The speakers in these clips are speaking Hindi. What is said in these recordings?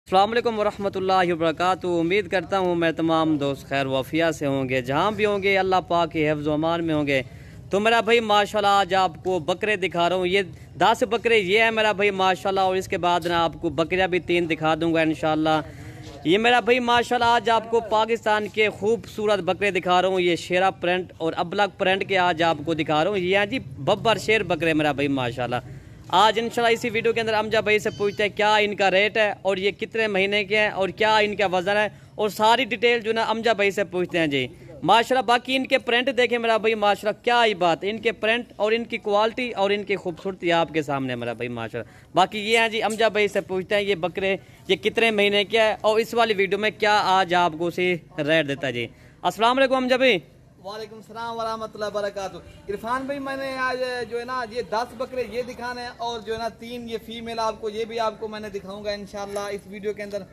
अस्सलाम वालेकुम वरहमतुल्लाहि वबरकातुहू। उम्मीद करता हूँ मैं तमाम दोस्त खैर वाफिया से होंगे, जहाँ भी होंगे अल्लाह पाक के हिफ्ज़ व अमान में होंगे। तो मेरा भाई माशाल्लाह आज आपको बकरे दिखा रहा हूँ, ये 10 बकरे ये है मेरा भाई माशाल्लाह। और इसके बाद ना आपको बकरियाँ भी 3 दिखा दूँगा इंशाल्लाह। ये मेरा भाई माशाल्लाह आज आपको पाकिस्तान के खूबसूरत बकरे दिखा रहा हूँ। ये शेरा प्रिंट और अबलग प्रिंट के आज आपको दिखा रहा हूँ। ये हैं जी बब्बर शेर बकरे मेरा भाई माशाल्लाह। आज इंशाल्लाह इसी वीडियो के अंदर अमजा भाई से पूछते हैं क्या इनका रेट है और ये कितने महीने के हैं और क्या इनका वज़न है, और सारी डिटेल जो ना अमजा भाई से पूछते हैं जी माशाल्लाह। बाकी इनके प्रिंट देखें मेरा भाई माशाल्लाह, क्या ही बात, इनके प्रिंट और इनकी क्वालिटी और इनकी खूबसूरती आपके सामने मेरा भाई माशाल्लाह। बाकी ये हैं जी अमजा भाई से पूछते हैं ये बकरे ये कितने महीने के है और इस वाली वीडियो में क्या आज आपको उसे रेट देता है जी। अस्सलाम वालेकुम अमजा भाई। वालेकुम सलाम वरहमतुल्लाहि वबरकातुहू। इरफान भाई मैंने आज जो है ना ये 10 बकरे ये दिखाने हैं और जो है ना 3 ये फीमेल आपको ये भी आपको मैंने दिखाऊंगा इंशाल्लाह इस वीडियो के अंदर।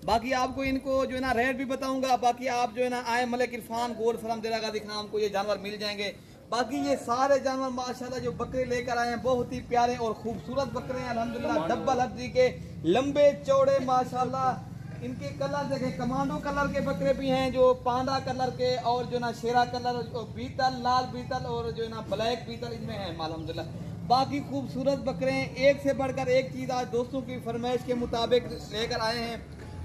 बाकी आपको इनको जो है ना रेट भी बताऊंगा। बाकी आप जो है ना आए मलिक इरफान गोल्ड फार्म डेरा का दिखना, हमको ये जानवर मिल जाएंगे। बाकी ये सारे जानवर माशाल्लाह जो बकरे लेकर आए हैं बहुत ही प्यारे और खूबसूरत बकरे हैं अल्हम्दुलिल्लाह। डब्बल हड्डी के लंबे चौड़े माशाल्लाह। इनके कलर देखें, कमांडो कलर के बकरे भी हैं, जो पांडा कलर के और जो ना शेरा कलर, बीतल लाल बीतल और जो ना ब्लैक बीतल इनमें है अल्हम्दुलिल्लाह। बाकी खूबसूरत बकरे हैं, एक से बढ़कर एक चीज़ आज दोस्तों की फरमाइश के मुताबिक लेकर आए हैं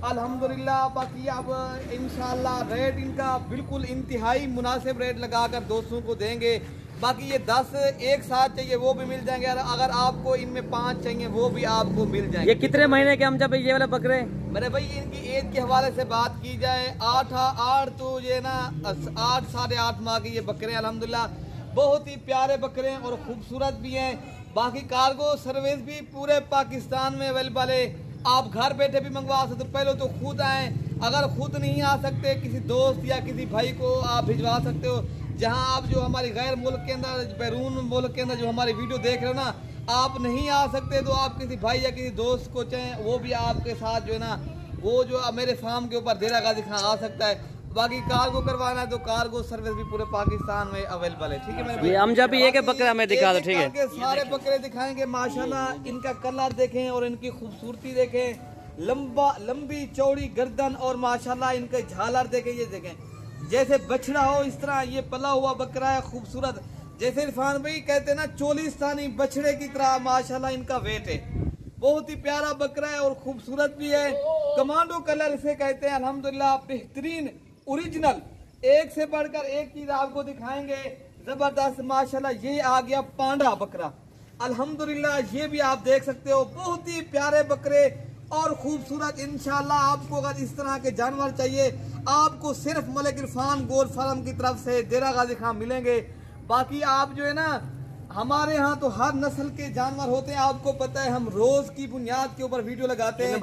अल्हम्दुलिल्लाह। बाकी अब इंशाल्लाह रेट इनका बिल्कुल इंतहाई मुनासिब रेट लगाकर दोस्तों को देंगे। बाकी ये 10 एक साथ चाहिए वो भी मिल जाएंगे, अगर आपको इनमें 5 चाहिए वो भी आपको मिल जाएंगे। ये कितने महीने के अमजा भाई ये वाले बकरे? मेरे भाई इनकी एज के हवाले से बात की जाए 8 तो ये ना 8 साढ़े 8 माह के ये बकरे अल्हम्दुलिल्लाह। बहुत ही प्यारे बकरे हैं और खूबसूरत भी हैं। बाकी कार्गो सर्विस भी पूरे पाकिस्तान में अवेलेबल है, आप घर बैठे भी मंगवा सकते हो। पहले तो खुद आए, अगर खुद नहीं आ सकते किसी दोस्त या किसी भाई को आप भिजवा सकते हो। जहां आप जो हमारी गैर मुल्क के अंदर बैरून मुल्क के अंदर जो हमारी वीडियो देख रहे हो ना, आप नहीं आ सकते तो आप किसी भाई या किसी दोस्त को चाहें वो भी आपके साथ जो है ना वो जो मेरे फार्म के ऊपर डेरा गाजी खां आ सकता है। बाकी कार्गो करवाना है तो कार्गो सर्विस भी पूरे पाकिस्तान में अवेलेबल है। ठीक है मेरे अमजा भी एक बकरा हमें दिखा दो। ठीक है सारे बकरे दिखाएंगे माशाल्लाह। इनका कलर देखें और इनकी खूबसूरती देखें, लंबी चौड़ी गर्दन और माशाल्लाह इनके झालर देखें। ये देखें जैसे बछड़ा हो इस तरह ये पला हुआ बकरा है खूबसूरत। जैसे इरफान भाई कहते हैं ना चोलिस्तानी बछड़े की तरह माशाल्लाह इनका वेट है। बहुत ही प्यारा बकरा है और खूबसूरत भी है। कमांडो कलर इसे कहते हैं अल्हम्दुलिल्लाह। बेहतरीन ओरिजिनल, एक से बढ़कर एक चीज आपको दिखाएंगे जबरदस्त माशाल्लाह। ये आ गया पांडा बकरा अल्हम्दुलिल्लाह, ये भी आप देख सकते हो। बहुत ही प्यारे बकरे और खूबसूरत। इंशाल्लाह आपको अगर इस तरह के जानवर चाहिए आपको सिर्फ मलिक इरफान गोल्ड फार्म की तरफ से डेरा गाजी खां मिलेंगे। बाकी आप जो है ना हमारे यहाँ तो हर नस्ल के जानवर होते हैं, आपको पता है हम रोज की बुनियाद के ऊपर वीडियो लगाते हैं।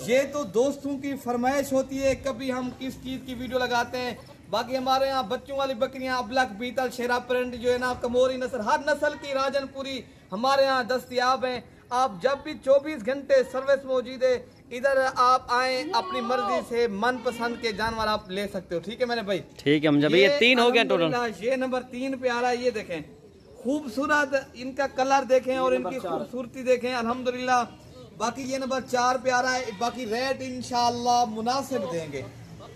ये तो दोस्तों की फरमाइश होती है, कभी हम किस चीज की वीडियो लगाते हैं। बाकी हमारे यहाँ बच्चों वाली बकरियां अबलक बीतल शेरा प्रिंट जो है ना कमोरी नस्ल, हर नस्ल की राजनपुरी हमारे यहाँ दस्तयाब है। आप जब भी 24 घंटे सर्विस मौजूद है, इधर आप आए अपनी मर्जी से मनपसंद के जानवर आप ले सकते हो। ठीक है मेरे भाई। ठीक है अमजा भाई, ये 3 हो गए टोटल। ये नंबर 3 पे आ रहा है, ये देखें खूबसूरत इनका कलर देखें और इनकी खूबसूरती देखें अल्हम्दुलिल्लाह। बाकी ये नंबर 4 पे आ रहा है। बाकी रेट इंशाल्लाह मुनासिब देंगे,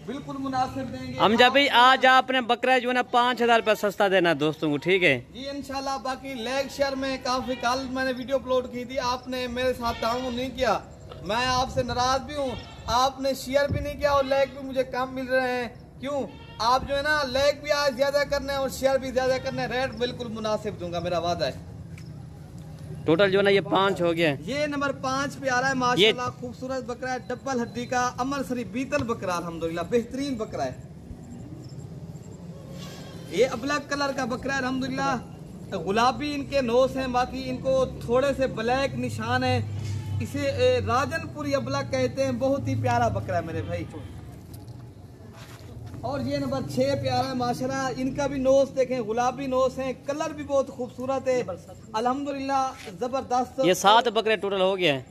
बिल्कुल मुनासिब देंगे अमजा भाई। आज आपने बकरा जो है ना 5000 रुपया सस्ता देना दोस्तों को। ठीक है जी इंशाल्लाह। बाकी लेग शेयर में काफी कल मैंने वीडियो अपलोड की थी, आपने मेरे साथ ताउन नहीं किया, मैं आपसे नाराज भी हूँ। आपने शेयर भी नहीं किया और लेग भी मुझे कम मिल रहे हैं। क्यों? आप जो है ना लेग भी आज ज्यादा करना है और शेयर भी ज्यादा करना है। रेट बिल्कुल मुनासिब दूंगा, मेरा वादा है। टोटल जो है ना ये 5 हो गया। ये नंबर 5 पे आ रहा है माशाल्लाह। खूबसूरत बकरा है, डबल हड्डी का अमरसरी बीतल बकरा अल्हम्दुलिल्लाह, बेहतरीन बकरा है। ये अबलग कलर का बकरा है अल्हम्दुलिल्लाह। गुलाबी इनके नोस हैं, बाकी इनको थोड़े से ब्लैक निशान है। इसे राजनपुरी अबलग कहते हैं। बहुत ही प्यारा बकरा है मेरे भाई। और ये नंबर 6 पे आ रहा है माशाल्लाह। इनका भी नोस देखें, गुलाबी नोस है, कलर भी बहुत खूबसूरत है अल्हम्दुलिल्लाह, जबरदस्त। ये 7 बकरे टोटल हो गया है।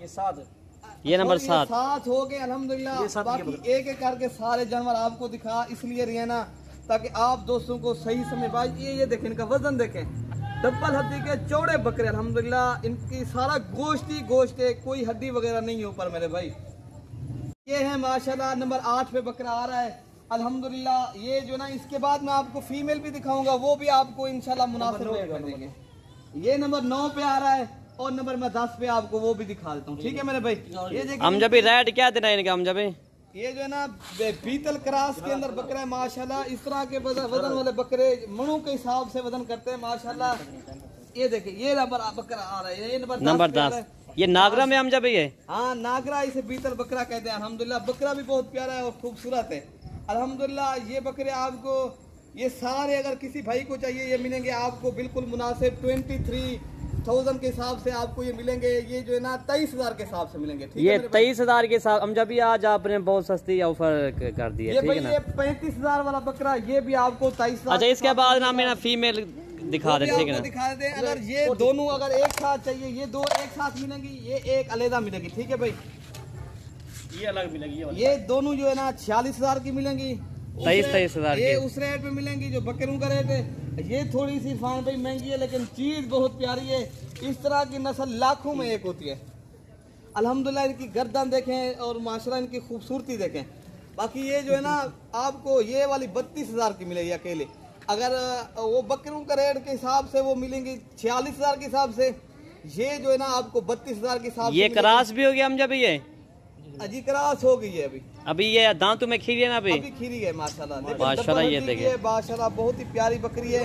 ये नंबर 7 हो गए अल्हम्दुलिल्लाह। बाकी एक एक करके सारे जानवर आपको दिखा इसलिए रही है ना ताकि आप दोस्तों को सही समय भाई। ये देखें इनका वजन देखें, डबल हड्डी के चौड़े बकरे अल्हम्दुलिल्लाह। इनकी सारा गोश्त ही गोश्त है, कोई हड्डी वगैरह नहीं है ऊपर मेरे भाई। ये है माशाल्लाह नंबर 8 पे बकरा आ रहा है अल्हम्दुलिल्लाह। ये जो ना इसके बाद मैं आपको फीमेल भी दिखाऊंगा, वो भी आपको इंशाल्लाह मुनासिब रेट कर देंगे। ये नंबर 9 पे आ रहा है और नंबर मैं 10 पे आपको वो भी दिखा देता हूँ। ठीक है मेरे भाई, ये देखिए हम जब रेट क्या देना है इनका, हम जब ये जो है ना बीतल क्रॉस के अंदर बकरा है माशाल्लाह। इस तरह के वजन वाले बकरे मणों के हिसाब से वजन करते हैं माशाल्लाह। ये देखिए ये नंबर बकरा आ रहा है, ये नंबर 10। ये नागरा में हम जब ये हाँ नागरा, इसे बीतल बकरा कहते हैं अल्हम्दुलिल्लाह। बकरा भी बहुत प्यारा है और खूबसूरत है अल्हम्दुलिल्लाह। ये बकरे आपको ये सारे अगर किसी भाई को चाहिए ये मिलेंगे आपको बिल्कुल मुनासिब 23,000 के हिसाब से आपको ये मिलेंगे। ये जो है ना 23,000 के हिसाब से मिलेंगे। ठीक ये है 23,000 के साथ हम जब आज आपने बहुत सस्ती ऑफर कर दी है। ये ठीक भाई है ना, ये 35,000 वाला बकरा ये भी आपको 23,000। अच्छा इसके बाद ना मेरा फीमेल दिखा दे। ठीक है ना, दिखा देते हैं। अगर ये दोनों अगर एक साथ चाहिए, ये दो एक साथ मिलेंगी, ये एक अलग मिलेगी। ठीक है भाई, ये अलग मिलेगी। ये दोनों जो है ना 46,000 की मिलेंगी। 23,000 ये की उस रेट पे मिलेंगी जो बकरों का रेट है। ये थोड़ी सी इरफान भाई महंगी है लेकिन चीज बहुत प्यारी है। इस तरह की नस्ल लाखों में एक होती है अल्हम्दुलिल्लाह। इनकी गर्दन देखें और माशाल्लाह इनकी खूबसूरती देखें। बाकी ये जो है ना आपको ये वाली 32,000 की मिलेगी अकेले। अगर वो बकरों का रेट के हिसाब से वो मिलेंगी 46,000 के हिसाब से। ये जो है ना आपको 32,000 के हिसाब से। ये क्रास भी हो गया हम जब ये अजी क्रास हो गई है अभी ये दांतों में खीरी है ना अभी खीरी है माशाल्लाह। माशाल्लाह ये देखिए माशाल्लाह बहुत ही प्यारी बकरी है।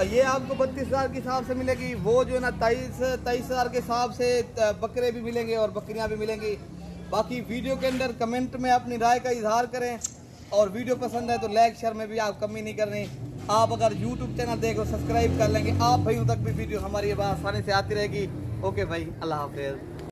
ये आपको 32,000 के हिसाब से मिलेगी। वो जो है ना 23,000 के हिसाब से बकरे भी मिलेंगे और बकरियां भी मिलेंगी। बाकी वीडियो के अंदर कमेंट में अपनी राय का इजहार करें और वीडियो पसंद है तो लाइक शेयर में भी आप कमी नहीं करनी। आप अगर यूट्यूब चैनल देखो सब्सक्राइब कर लेंगे। आप भाइयों तक भी वीडियो हमारी आसानी से आती रहेगी। ओके भाई, अल्लाह हाफिज।